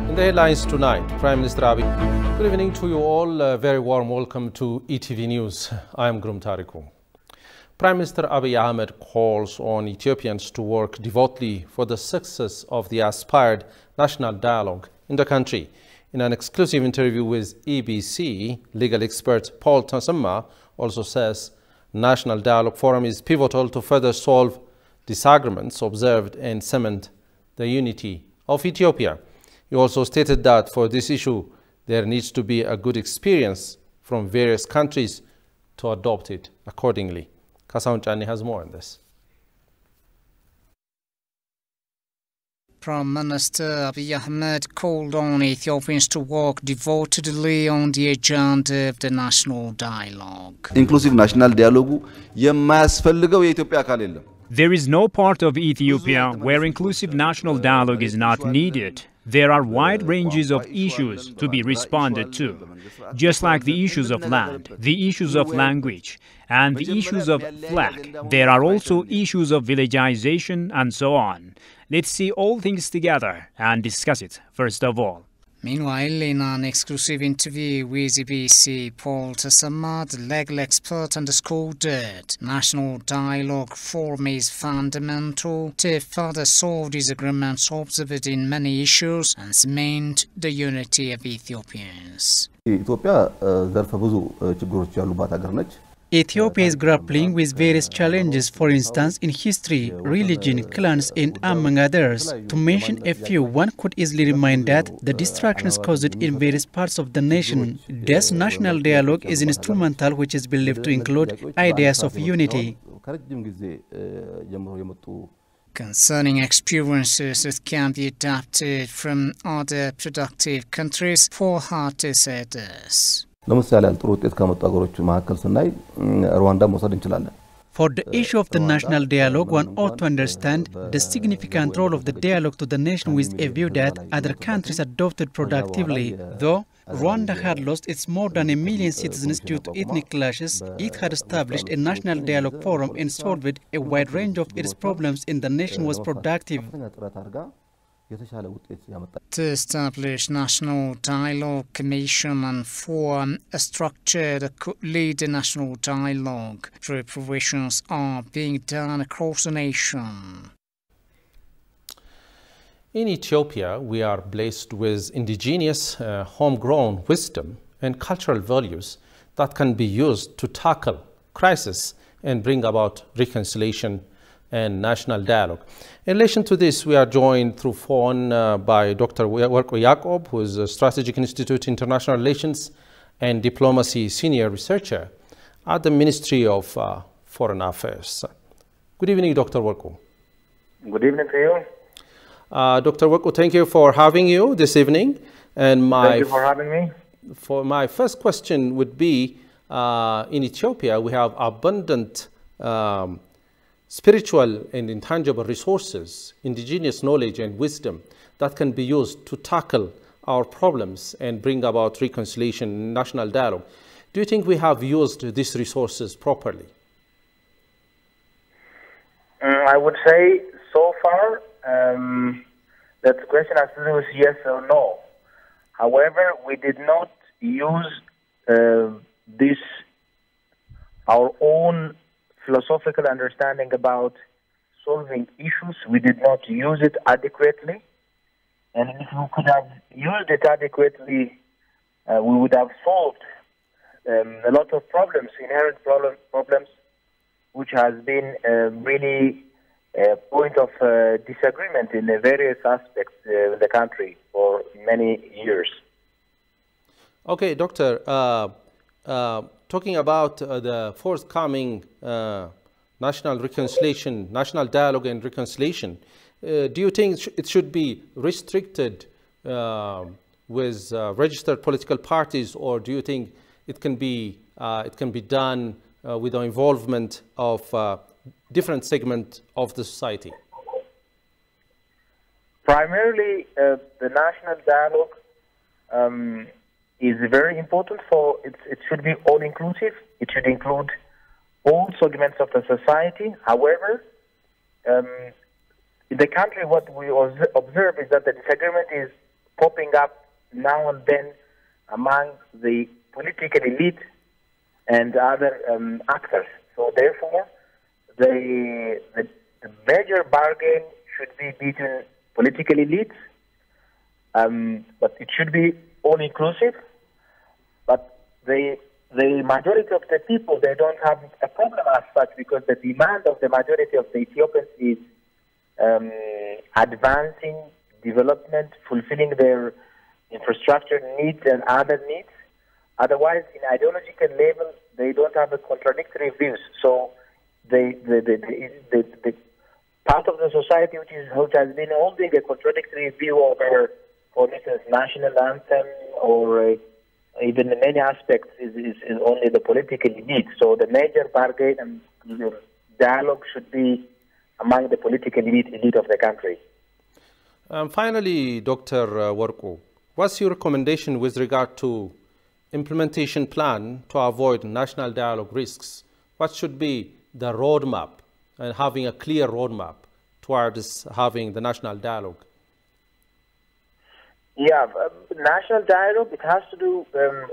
In the headlines tonight, Prime Minister Abiy. Good evening to you all. A very warm welcome to ETV News. I am Grum Tariku. Prime Minister Abiy Ahmed calls on Ethiopians to work devoutly for the success of the aspired national dialogue in the country. In an exclusive interview with EBC, legal expert Paul Tasamma also says National Dialogue Forum is pivotal to further solve disagreements observed and cement the unity of Ethiopia. He also stated that for this issue, there needs to be a good experience from various countries to adopt it accordingly. Kasaun Chani has more on this. Prime Minister Abiy Ahmed called on Ethiopians to work devotedly on the agenda of the national dialogue. Inclusive national dialogue የማያስፈልገው የኢትዮጵያ አካል የለም. There is no part of Ethiopia where inclusive national dialogue is not needed. There are wide ranges of issues to be responded to, just like the issues of land, the issues of language, and the issues of flag. There are also issues of villagization and so on. Let's see all things together and discuss it, first of all. Meanwhile, in an exclusive interview with EBC, Paul Tasamma, the legal expert, underscored that National Dialogue Forum is fundamental to further solve disagreements observed in many issues and cement the unity of Ethiopians. ኢትዮጵያ ዘርፈ ብዙ ችግሮች ያሉባት ሀገር ነች. Ethiopia is grappling with various challenges, for instance, in history, religion, clans, and among others. To mention a few, one could easily remind that the distractions caused in various parts of the nation. Thus, national dialogue is instrumental, which is believed to include ideas of unity. Concerning experiences that can be adapted from other productive countries, for her to say this. ለምሳሌ ጥሩ ውጤት ካመጡ ሀገሮች መካከል ስናይ ሩዋንዳ መውሰድ እንችላለን. For the issue of the national dialogue, one ought to understand the significant role of the dialogue to the nation with a view that other countries adopted productively. Though Rwanda had lost its more than 1 million citizens due to ethnic clashes, it had established a national dialogue forum and solved a wide range of its problems in the nation was productive. To establish National Dialogue Commission and form a structure that could lead the national dialogue. Preparations are being done across the nation. In Ethiopia, we are blessed with indigenous, homegrown wisdom and cultural values that can be used to tackle crisis and bring about reconciliation and national dialogue. In relation to this, we are joined through phone by Dr. Werko Yacob, who is a Strategic Institute International Relations and Diplomacy Senior Researcher at the Ministry of Foreign Affairs. Good evening, Dr. Werko. Good evening to you. Dr. Werko, thank you for having you this evening. And thank you for having me. For my first question would be, in Ethiopia, we have abundant spiritual and intangible resources, indigenous knowledge and wisdom that can be used to tackle our problems and bring about reconciliation and national dialogue. Do you think we have used these resources properly? I would say so far that the question has to do with yes or no. However, we did not use this, our own philosophical understanding about solving issues. We did not use it adequately, and if we could have used it adequately, we would have solved a lot of problems, inherent problems, which has been really a point of disagreement in various aspects of the country for many years. Okay, Doctor. Talking about the forthcoming national dialogue and reconciliation, do you think it should be restricted with registered political parties, or do you think it can be done with the involvement of different segments of the society? Primarily, the national dialogue is very important for it should be all inclusive. It should include all segments of the society. However, in the country, what we observe is that the disagreement is popping up now and then among the political elite and other actors. So therefore, the major bargain should be between political elites, but it should be all-inclusive. But the majority of the people, they don't have a problem as such, because the demand of the majority of the Ethiopians is advancing development, fulfilling their infrastructure needs and other needs. Otherwise, in ideological level, they don't have a contradictory views. So the part of the society which has been holding a contradictory view over, for instance, national anthem or even in many aspects is only the political elite. So the major bargain and dialogue should be among the political elite of the country. Finally, Dr. Worku, what's your recommendation with regard to implementation plan to avoid national dialogue risks? What should be the roadmap and having a clear roadmap towards having the national dialogue? Yeah, national dialogue, it has to do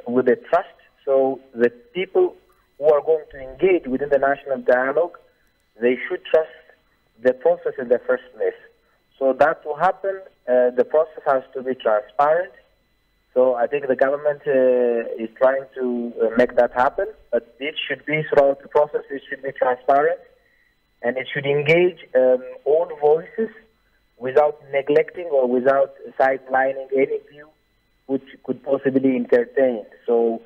with the trust. So the people who are going to engage within the national dialogue, they should trust the process in the first place. So that will happen. The process has to be transparent. So I think the government is trying to make that happen, but it should be throughout the process, it should be transparent, and it should engage all voices without neglecting or without sidelining any view which could possibly be entertained. So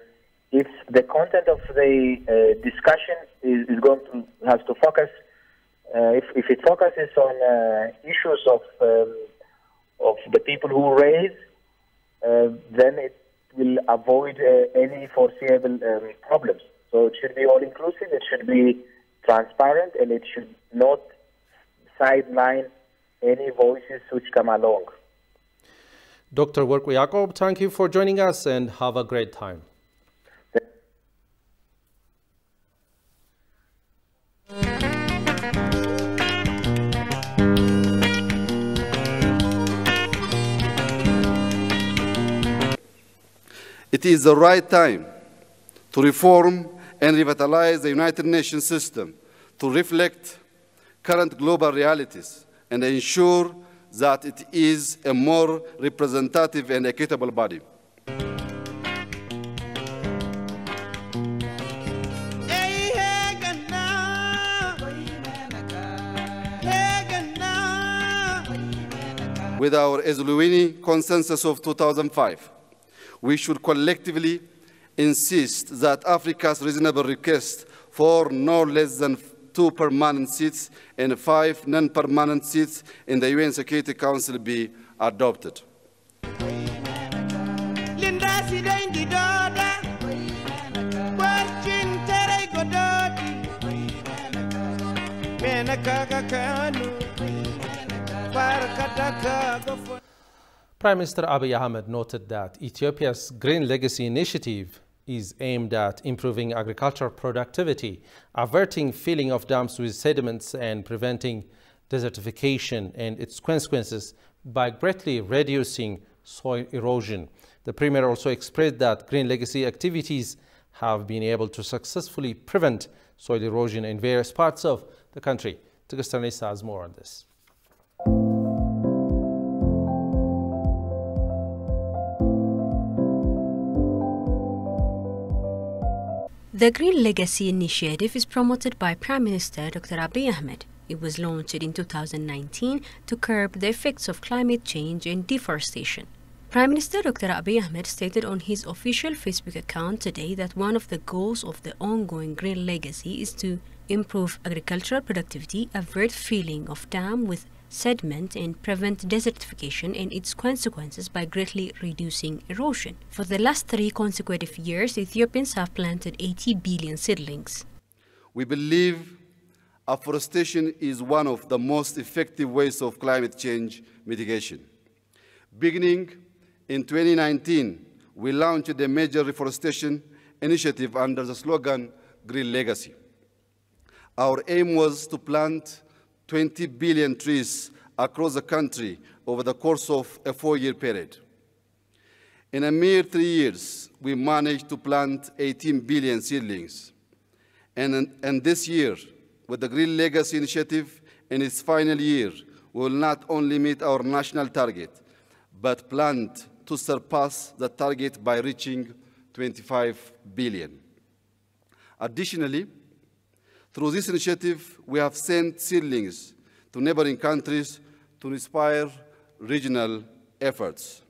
if the content of the discussion has to focus, if it focuses on issues of the people who raise, then it will avoid any foreseeable problems. So it should be all-inclusive, it should be transparent, and it should not sideline any voices which come along. Dr. Worku Yaqub, thank you for joining us and have a great time. It is the right time to reform and revitalize the United Nations system to reflect current global realities and ensure that it is a more representative and equitable body. With our Esluini consensus of 2005, we should collectively insist that Africa's reasonable request for no less than 2 permanent seats and 5 non-permanent seats in the UN Security Council be adopted. Prime Minister Abiy Ahmed noted that Ethiopia's Green Legacy Initiative is aimed at improving agricultural productivity, averting filling of dams with sediments, and preventing desertification and its consequences by greatly reducing soil erosion. The Premier also expressed that Green Legacy activities have been able to successfully prevent soil erosion in various parts of the country. Tigist Anisa has more on this. The Green Legacy Initiative is promoted by Prime Minister Dr. Abiy Ahmed. It was launched in 2019 to curb the effects of climate change and deforestation. Prime Minister Dr. Abiy Ahmed stated on his official Facebook account today that one of the goals of the ongoing Green Legacy is to improve agricultural productivity, avert filling of dam with sediment, and prevent desertification and its consequences by greatly reducing erosion. For the last 3 consecutive years, Ethiopians have planted 80 billion seedlings. We believe afforestation is one of the most effective ways of climate change mitigation. Beginning in 2019, we launched a major reforestation initiative under the slogan Green Legacy. Our aim was to plant 20 billion trees across the country over the course of a 4-year period. In a mere 3 years, we managed to plant 18 billion seedlings. And this year, with the Green Legacy Initiative in its final year, we will not only meet our national target, but plan to surpass the target by reaching 25 billion. Additionally, through this initiative, we have sent seedlings to neighboring countries to inspire regional efforts.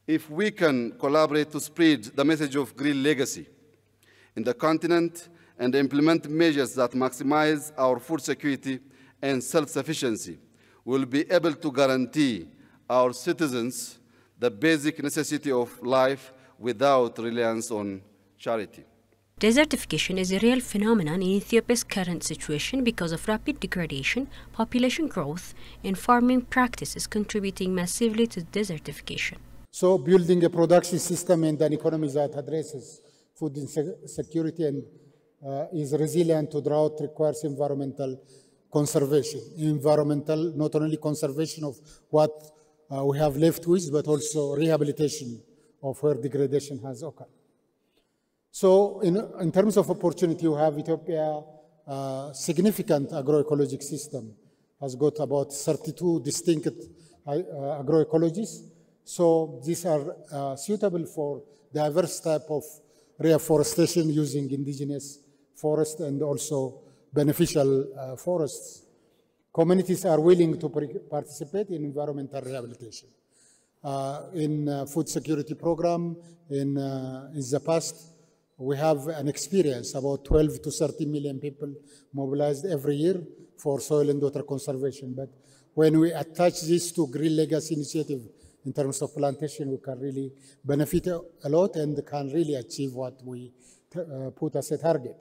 If we can collaborate to spread the message of green legacy in the continent and implement measures that maximize our food security and self-sufficiency, we will be able to guarantee our citizens the basic necessity of life without reliance on charity. Desertification is a real phenomenon in Ethiopia's current situation because of rapid degradation, population growth, and farming practices contributing massively to desertification. So building a production system and an economy that addresses food insecurity and is resilient to drought requires environmental conservation. Environmental, not only conservation of what we have left with, but also rehabilitation of where degradation has occurred. So in terms of opportunity, you have Ethiopia, significant agroecologic system, has got about 32 distinct agroecologies. So these are suitable for diverse type of reforestation using indigenous forest and also beneficial forests. Communities are willing to participate in environmental rehabilitation. In food security program, in the past, we have an experience, about 12 to 13 million people mobilized every year for soil and water conservation. But when we attach this to Green Legacy Initiative in terms of plantation, we can really benefit a lot and can really achieve what we put as a target.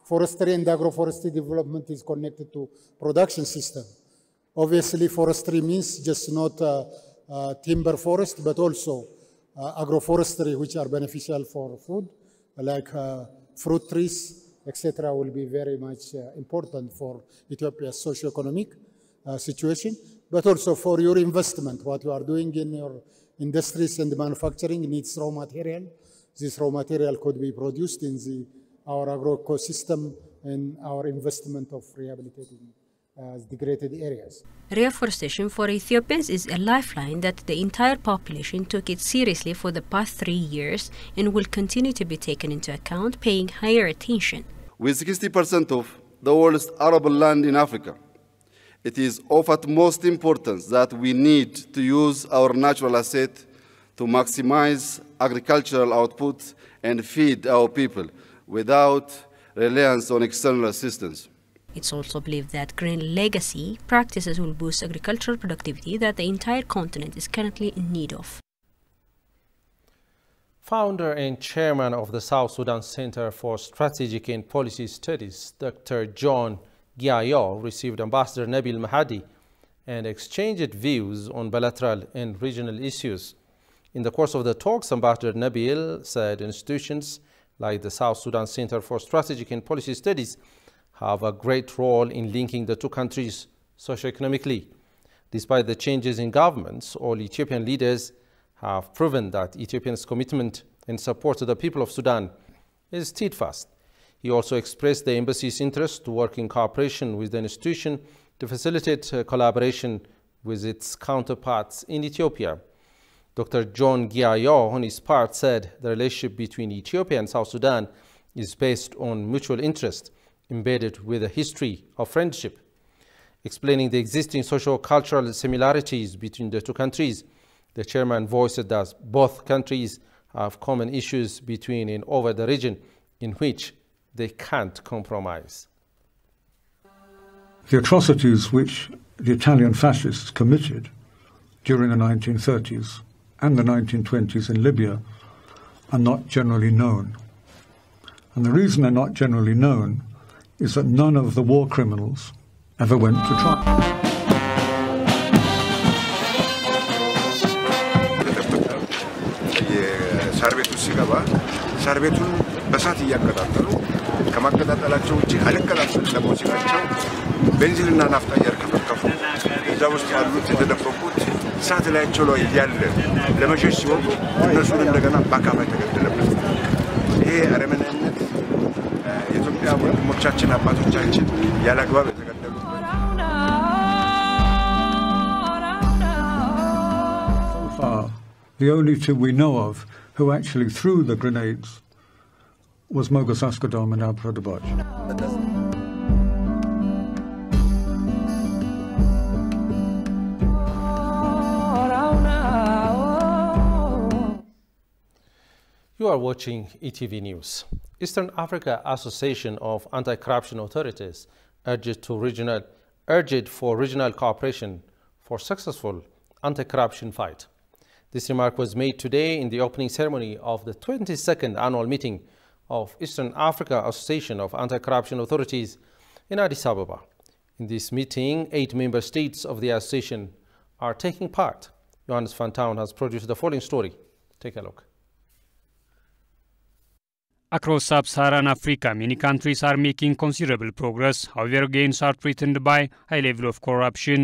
Forestry and agroforestry development is connected to production system. Obviously, forestry means just not timber forest, but also agroforestry, which are beneficial for food, like fruit trees, etc., will be very much important for Ethiopia's socio-economic situation, but also for your investment. What you are doing in your industries and manufacturing needs raw material. This raw material could be produced in our agro-ecosystem and our investment of rehabilitating degraded areas. Reforestation for Ethiopians is a lifeline that the entire population took it seriously for the past 3 years and will continue to be taken into account, paying higher attention. With 60% of the world's arable land in Africa, it is of utmost importance that we need to use our natural asset to maximize agricultural output and feed our people without reliance on external assistance. It's also believed that green legacy practices will boost agricultural productivity that the entire continent is currently in need of. Founder and chairman of the South Sudan Center for Strategic and Policy Studies, Dr. John Giayo, received Ambassador Nabil Mahdi and exchanged views on bilateral and regional issues. In the course of the talks, Ambassador Nabil said institutions like the South Sudan Center for Strategic and Policy Studies have a great role in linking the two countries socioeconomically. Despite the changes in governments, all Ethiopian leaders have proven that Ethiopia's commitment and support to the people of Sudan is steadfast. He also expressed the embassy's interest to work in cooperation with the institution to facilitate collaboration with its counterparts in Ethiopia. Dr. John Giayo, on his part, said the relationship between Ethiopia and South Sudan is based on mutual interest, embedded with a history of friendship. Explaining the existing socio-cultural similarities between the two countries, the chairman voiced that both countries have common issues between and over the region in which they can't compromise. The atrocities which the Italian fascists committed during the 1930s and the 1920s in Libya are not generally known. And the reason they're not generally known is that none of the war criminals ever went to trial. ሳርቤቱን በሳት እያቀጣጠሉ ከማቀጣጠላቸው ውጭ አልቀላፈል ለሞሲናቸው ቤንዚንና ናፍጣ እያርከፈከፉ እዛ ውስጥ ያሉት የተደበቁት እሳት ላያቸው ላይ ያለ ለመሸሽ ሲወጡ እነሱን እንደገና በአካፋ ተገደለበት። ይሄ አረመኔነት የኢትዮጵያ ወንድሞቻችን አባቶቻችን ያላግባብ የተገደሉ So far, the only two we know of who actually threw the grenades was Mogus Askodom and Ab Radabaj. You are watching ETV News. Eastern Africa Association of Anti-Corruption Authorities urged for regional cooperation for successful anti-corruption fight. This remark was made today in the opening ceremony of the 22nd annual meeting of Eastern Africa Association of Anti-Corruption Authorities in Addis Ababa. In this meeting, 8 member states of the association are taking part. Johannes van Town has produced the following story. Take a look. Across sub-Saharan Africa, many countries are making considerable progress. However, gains are threatened by high level of corruption.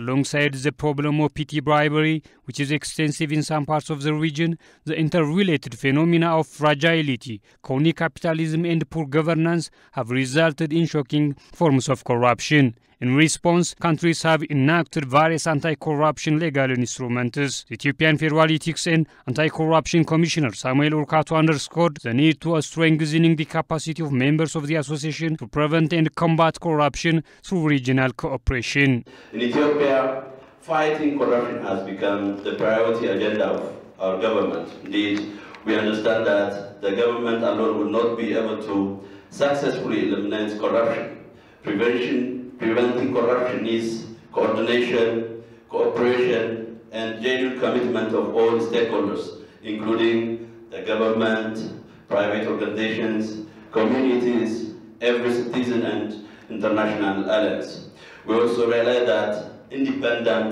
Alongside the problem of petty bribery, which is extensive in some parts of the region, the interrelated phenomena of fragility, crony capitalism and poor governance have resulted in shocking forms of corruption. In response, countries have enacted various anti-corruption legal instruments. The Ethiopian Federal Ethics and Anti-Corruption Commissioner Samuel Urkato underscored the need to strengthening the capacity of members of the association to prevent and combat corruption through regional cooperation. In Ethiopia, fighting corruption has become the priority agenda of our government. Indeed, we understand that the government alone will not be able to successfully eliminate corruption. Preventing corruption needs coordination, cooperation, and genuine commitment of all stakeholders, including the government, private organizations, communities, every citizen, and international allies. We also realize that independent,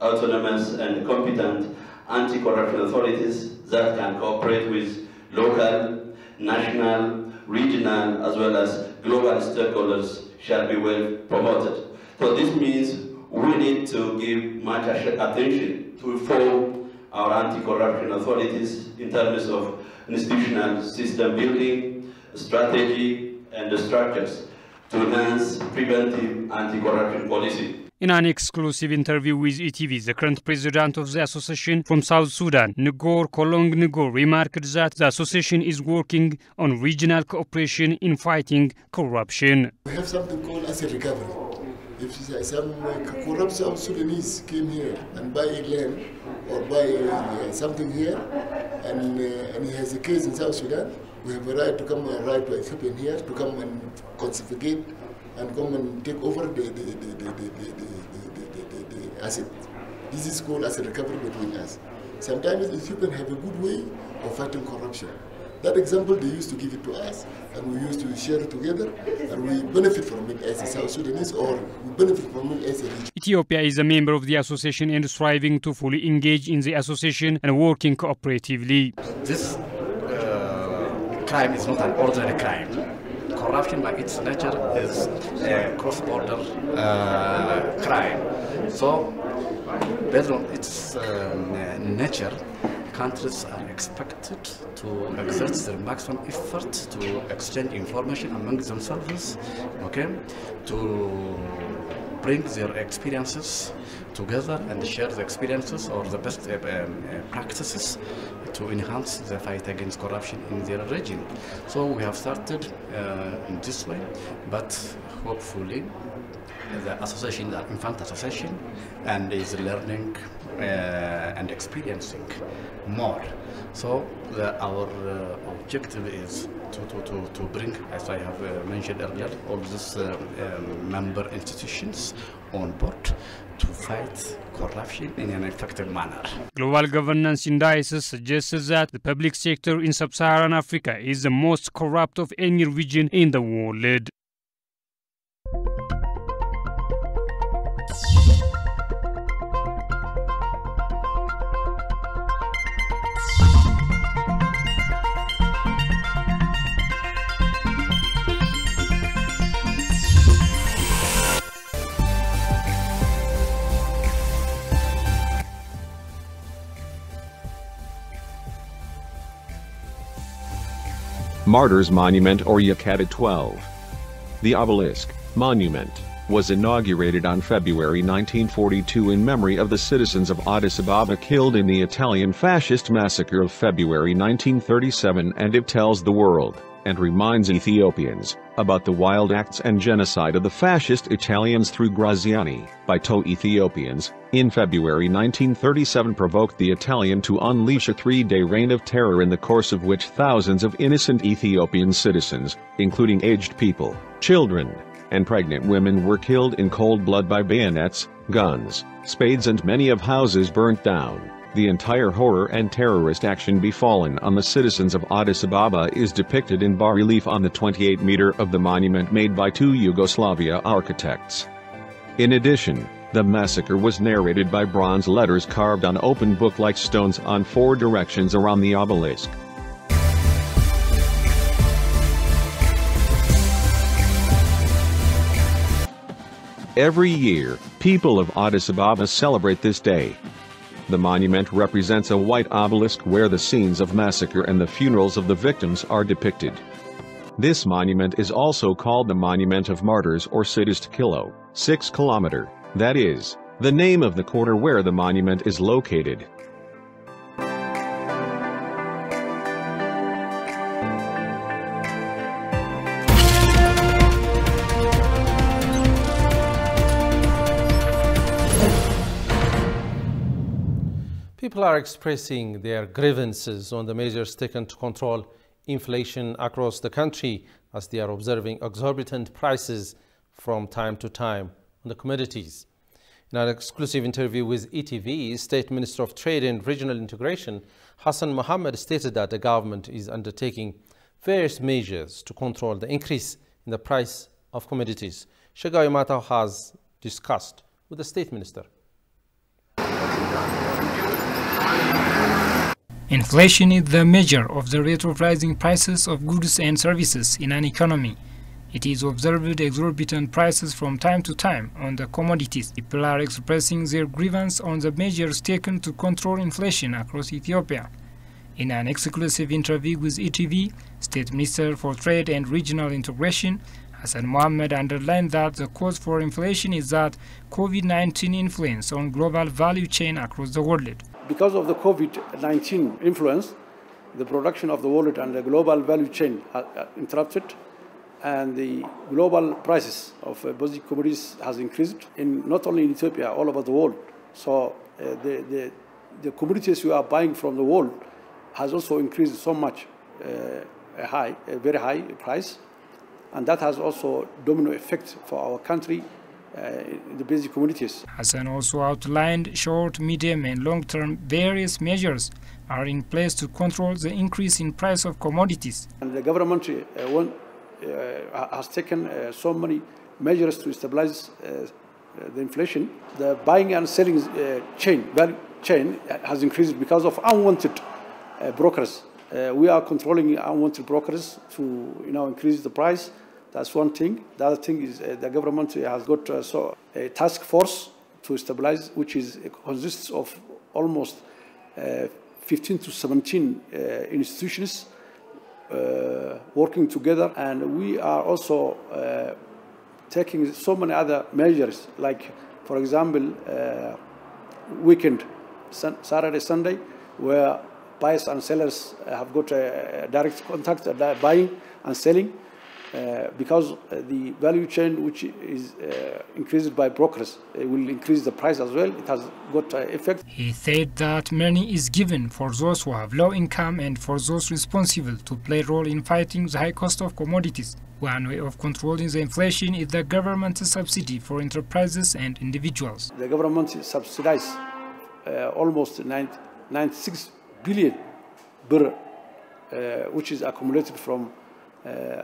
autonomous, and competent anti-corruption authorities that can cooperate with local, national, regional, as well as global stakeholders shall be well promoted. So this means we need to give much attention to reform our anti-corruption authorities in terms of institutional system building, strategy, and structures to enhance preventive anti-corruption policy. In an exclusive interview with ETV, the current president of the association from South Sudan, Ngor Kolong Ngor, remarked that the association is working on regional cooperation in fighting corruption. We have something called asset recovery. If some corrupt South Sudanese came here and buy land or buy something here, and he has a case in South Sudan, we have a right to come and write to Ethiopian here to come and confiscate and come and take over the asset. This is called asset recovery between us. Sometimes Ethiopians have a good way of fighting corruption. That example, they used to give it to us, and we used to share it together, and we benefit from it as a South Sudanese, or we benefit from it as a region. Ethiopia is a member of the association and striving to fully engage in the association and working cooperatively. This crime is not an ordinary crime. Corruption by its nature is a cross-border crime. So, based on its nature, countries are expected to exert their maximum effort to exchange information among themselves, okay, to bring their experiences together and share the experiences or the best practices to enhance the fight against corruption in their region. So we have started in this way, but hopefully the association is an infant association and is learning and experiencing more. So our objective is to bring, as I have mentioned earlier, all these member institutions on board to fight corruption in an effective manner. Global Governance Indices suggests that the public sector in sub-Saharan Africa is the most corrupt of any region in the world. Martyrs Monument or Yakata 12. The obelisk, monument, was inaugurated on February 1942 in memory of the citizens of Addis Ababa killed in the Italian fascist massacre of February 1937, and it tells the world, and reminds Ethiopians, about the wild acts and genocide of the fascist Italians through Graziani, by Ethiopians, in February 1937 provoked the Italian to unleash a 3-day reign of terror in the course of which thousands of innocent Ethiopian citizens, including aged people, children, and pregnant women were killed in cold blood by bayonets, guns, spades, and many of houses burnt down. The entire horror and terrorist action befallen on the citizens of Addis Ababa is depicted in bas-relief on the 28-meter of the monument made by 2 Yugoslavia architects. In addition, the massacre was narrated by bronze letters carved on open book-like stones on 4 directions around the obelisk. Every year, people of Addis Ababa celebrate this day. The monument represents a white obelisk where the scenes of massacre and the funerals of the victims are depicted. This monument is also called the Monument of Martyrs or Sittist Kilo, 6 kilometer, that is, the name of the quarter where the monument is located. People are expressing their grievances on the measures taken to control inflation across the country, as they are observing exorbitant prices from time to time on the commodities. In an exclusive interview with ETV, State Minister of Trade and Regional Integration Hassan Mohammed stated that the government is undertaking various measures to control the increase in the price of commodities. Shegai Matao has discussed with the State Minister. Inflation is the measure of the rate of rising prices of goods and services in an economy. It is observed exorbitant prices from time to time on the commodities. People are expressing their grievance on the measures taken to control inflation across Ethiopia. In an exclusive interview with ETV, State Minister for Trade and Regional Integration Hassan Mohammed underlined that the cause for inflation is that COVID-19 influence on global value chain across the world. Because of the COVID-19 influence, the production of the world and the global value chain are interrupted, and the global prices of basic commodities has increased, not only in Ethiopia, all over the world. So the commodities we are buying from the world has also increased so much, a very high price, and that has also domino effect for our country. The basic commodities. Hassan also outlined short, medium and long-term various measures are in place to control the increase in price of commodities. And the government has taken so many measures to stabilize the inflation. The buying and selling value chain has increased because of unwanted brokers. We are controlling unwanted brokers to increase the price. That's one thing. The other thing is the government has got a task force to stabilize, which consists of almost 15 to 17 institutions working together. And we are also taking so many other measures, like, for example, weekend, Saturday, Sunday, where buyers and sellers have got a direct contact, buying and selling. Because the value chain, which is increased by brokers, will increase the price as well. It has got effect. He said that money is given for those who have low income and for those responsible to play a role in fighting the high cost of commodities. One way of controlling the inflation is the government subsidy for enterprises and individuals. The government subsidizes almost 96 billion birr, which is accumulated from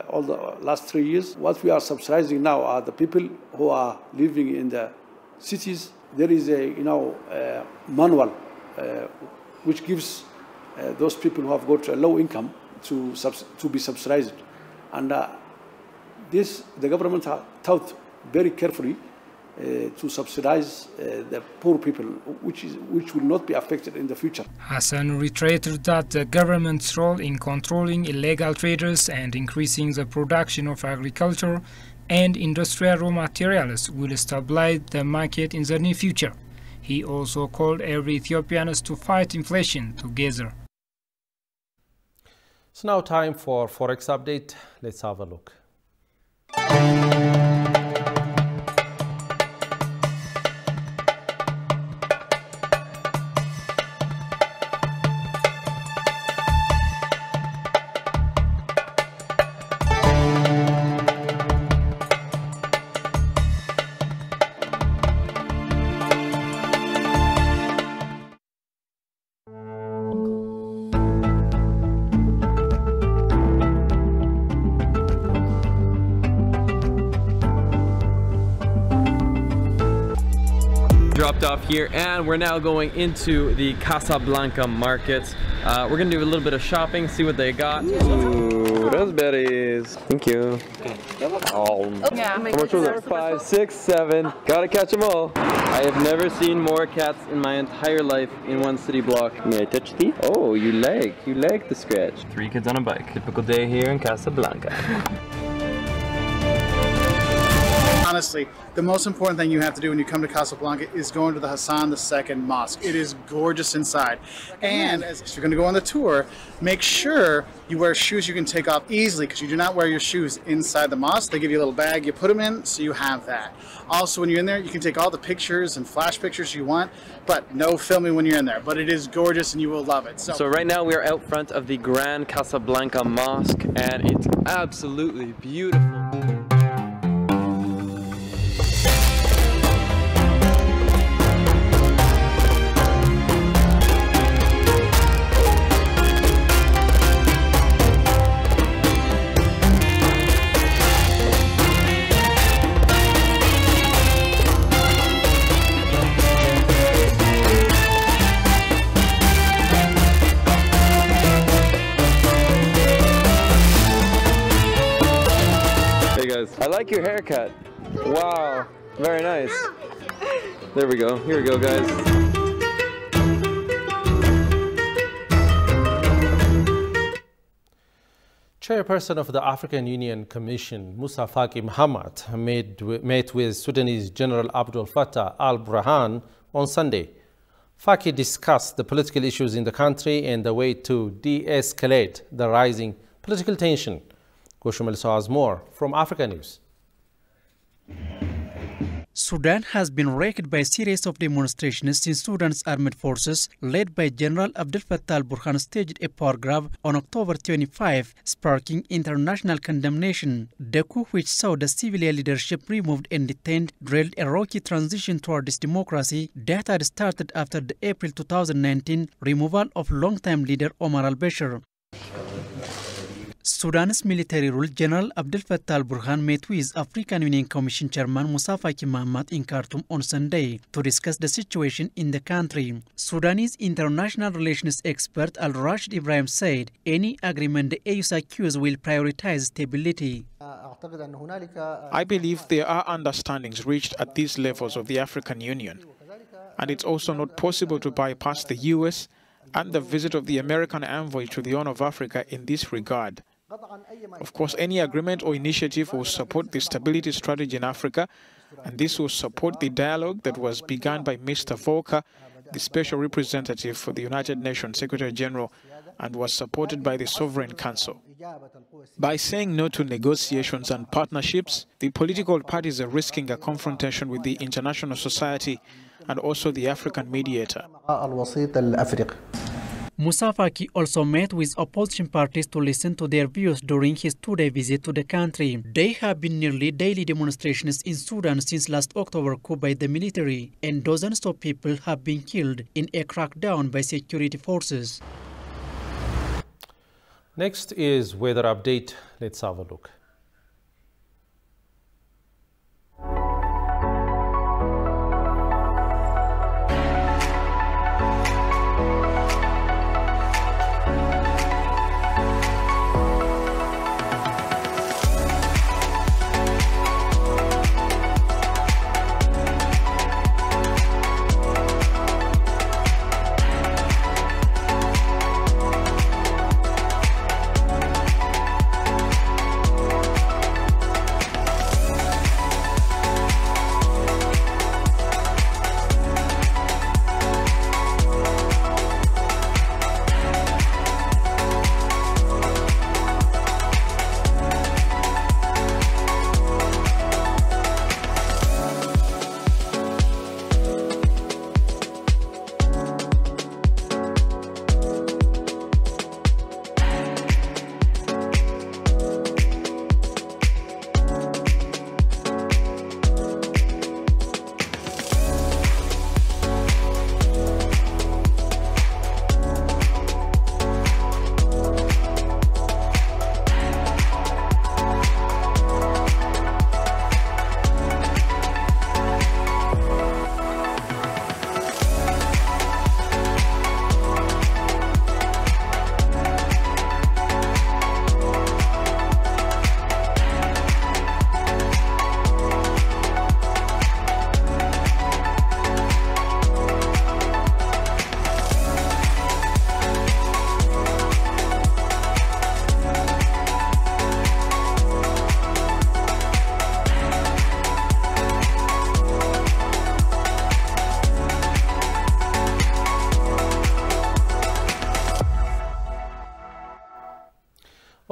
all the last 3 years. What we are subsidizing now are the people who are living in the cities. There is a manual which gives those people who have got a low income to be subsidized, and the government has thought very carefully to subsidize the poor people, which will not be affected in the future. Hassan reiterated that the government's role in controlling illegal traders and increasing the production of agriculture and industrial raw materials will stabilize the market in the near future. He also called every Ethiopians to fight inflation together. It's now time for Forex Update. Let's have a look. Dropped off here, and we're now going into the Casablanca market. We're gonna do a little bit of shopping, see what they got. Ooh, raspberries. Thank you. Oh, yeah. How much was it? 5, 6, 7. Gotta catch them all. I have never seen more cats in my entire life in one city block. May I touch these? Oh, you like the scratch. 3 kids on a bike. Typical day here in Casablanca. Honestly, the most important thing you have to do when you come to Casablanca is going to the Hassan II Mosque. It is gorgeous inside. And if you're going to go on the tour, make sure you wear shoes you can take off easily, because you do not wear your shoes inside the mosque. They give you a little bag, you put them in, so you have that. Also, when you're in there, you can take all the pictures and flash pictures you want, but no filming when you're in there. But it is gorgeous and you will love it. So right now we are out front of the Grand Casablanca Mosque, and it's absolutely beautiful. I like your haircut. Wow, very nice. There we go. Here we go, guys. Chairperson of the African Union Commission, Musa Faki Mohammed, met with Sudanese General Abdel Fattah al-Burhan on Sunday. Faki discussed the political issues in the country and the way to de-escalate the rising political tension. Goshumel has more from Africa News. Sudan has been racked by a series of demonstrations since Sudan's armed forces, led by General Abdel Fattah al-Burhan, staged a power grab on October 25, sparking international condemnation. The coup, which saw the civilian leadership removed and detained, trailed a rocky transition towards democracy that had started after the April 2019 removal of longtime leader Omar al-Bashir. Sudan's military ruler General Abdel Fattah al-Burhan met with African Union Commission Chairman Musa Faki Mohammed in Khartoum on Sunday to discuss the situation in the country. Sudanese international relations expert Al-Rashid Ibrahim said any agreement the AU secures will prioritize stability. I believe there are understandings reached at these levels of the African Union, and it's also not possible to bypass the US and the visit of the American envoy to the Horn of Africa in this regard. Of course, any agreement or initiative will support the stability strategy in Africa, and this will support the dialogue that was begun by Mr. Volker, the Special Representative for the United Nations Secretary General, and was supported by the Sovereign Council. By saying no to negotiations and partnerships, the political parties are risking a confrontation with the international society and also the African mediator. Musa Faki also met with opposition parties to listen to their views during his two-day visit to the country. There have been nearly daily demonstrations in Sudan since last October coup by the military, and dozens of people have been killed in a crackdown by security forces. Next is weather update. Let's have a look.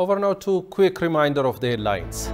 Over now to quick reminder of the headlines.